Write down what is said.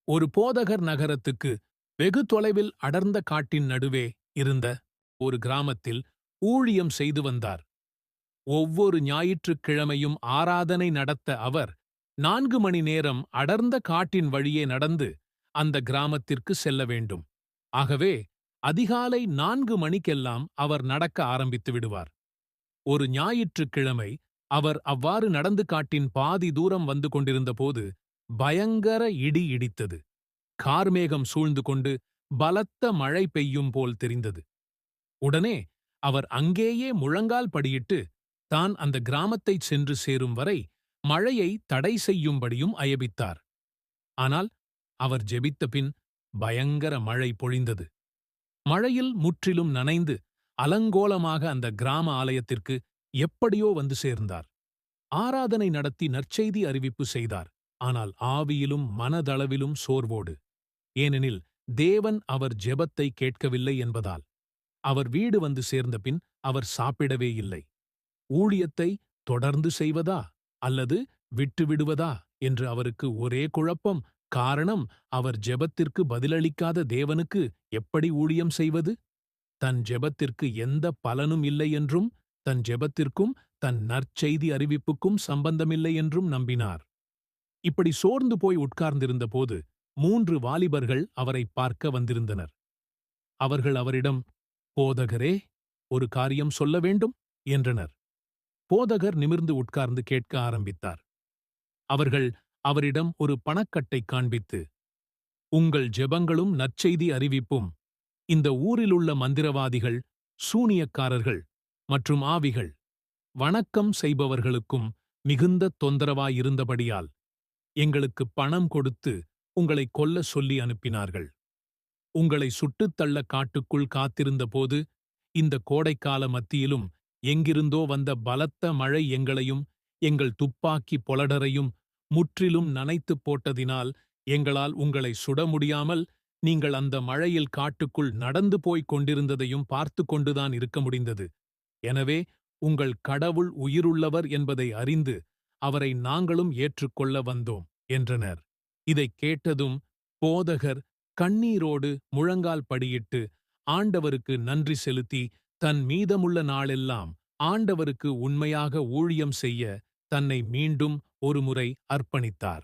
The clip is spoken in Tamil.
ஒரு போதகர் நகரத்துக்கு வெகு தொலைவில் அடர்ந்த காட்டின் நடுவே இருந்த ஒரு கிராமத்தில் ஊழியம் செய்து வந்தார். ஒவ்வொரு ஞாயிற்றுக்கிழமையும் ஆராதனை நடத்த அவர் 4 மணி நேரம் அடர்ந்த காட்டின் வழியே நடந்து அந்த கிராமத்திற்கு செல்ல வேண்டும். ஆகவே அதிகாலை 4 மணிக்கெல்லாம் அவர் நடக்க ஆரம்பித்து விடுவார். ஒரு ஞாயிற்றுக்கிழமை அவர் அவ்வாறு நடந்து காட்டின் பாதி தூரம் வந்து கொண்டிருந்தபோது பயங்கர இடி இடித்தது. கார்மேகம் சூழ்ந்து கொண்டு பலத்த மழை பெய்யும் போல் தெரிந்தது. உடனே அவர் அங்கேயே முழங்கால் படியிட்டு தான் அந்த கிராமத்தைச் சென்று சேரும் வரை மழையை தடை செய்யும்படியும் அயபித்தார். ஆனால் அவர் ஜெபித்த பின் பயங்கர மழை பொழிந்தது. மழையில் முற்றிலும் நனைந்து அலங்கோலமாக அந்த கிராம ஆலயத்திற்கு எப்படியோ வந்து சேர்ந்தார். ஆராதனை நடத்தி நற்செய்தி அறிவிப்பு செய்தார். ஆனால் ஆவியிலும் மனதளவிலும் சோர்வோடு. ஏனெனில் தேவன் அவர் ஜெபத்தை கேட்கவில்லை என்பதால். அவர் வீடு வந்து சேர்ந்தபின் அவர் சாப்பிடவே இல்லை. ஊழியத்தை தொடர்ந்து செய்வதா அல்லது விட்டுவிடுவதா என்று அவருக்கு ஒரே குழப்பம். காரணம், அவர் ஜெபத்திற்கு பதிலளிக்காத தேவனுக்கு எப்படி ஊழியம் செய்வது? தன் ஜெபத்திற்கு எந்த பலனும் இல்லை என்றும், தன் ஜெபத்திற்கும் தன் நற்செய்தி அறிவிப்புக்கும் சம்பந்தமில்லை என்றும் நம்பினார். இப்படி சோர்ந்து போய் உட்கார்ந்திருந்தபோது 3 வாலிபர்கள் அவரை பார்க்க வந்திருந்தனர். அவர்கள் அவரிடம், போதகரே, ஒரு காரியம் சொல்ல வேண்டும் என்றனர். போதகர் நிமிர்ந்து உட்கார்ந்து கேட்க ஆரம்பித்தார். அவர்கள் அவரிடம் ஒரு பணக்கட்டை காண்பித்து, உங்கள் ஜெபங்களும் நற்செய்தி அறிவிப்பும் இந்த ஊரிலுள்ள மந்திரவாதிகள், சூனியக்காரர்கள் மற்றும் ஆவிகள், வணக்கம் செய்பவர்களுக்கும் மிகுந்த தொந்தரவாயிருந்தபடியால் எங்களுக்கு பணம் கொடுத்து உங்களை கொல்ல சொல்லி அனுப்பினார்கள். உங்களை சுட்டுத் தள்ள காட்டுக்குள் காத்திருந்தபோது இந்த கோடைக்கால மத்தியிலும் எங்கிருந்தோ வந்த பலத்த மழை எங்களையும் எங்கள் துப்பாக்கி பொலடரையும் முற்றிலும் நனைத்துப் போட்டதினால் எங்களால் உங்களை சுட முடியாமல் நீங்கள் அந்த மழையில் காட்டுக்குள் நடந்து போய்க் கொண்டிருந்ததையும் பார்த்து கொண்டுதான் இருக்க முடிந்தது. எனவே உங்கள் கடவுள் உயிருள்ளவர் என்பதை அறிந்து அவரை நாங்களும் ஏற்றுக்கொள்ள வந்தோம் என்றனர். இதைக் கேட்டதும் போதகர் கண்ணீரோடு முழங்கால் படியிட்டு ஆண்டவருக்கு நன்றி செலுத்தி தன் மீதமுள்ள நாளெல்லாம் ஆண்டவருக்கு உண்மையாக ஊழியம் செய்ய தன்னை மீண்டும் ஒருமுறை அர்ப்பணித்தார்.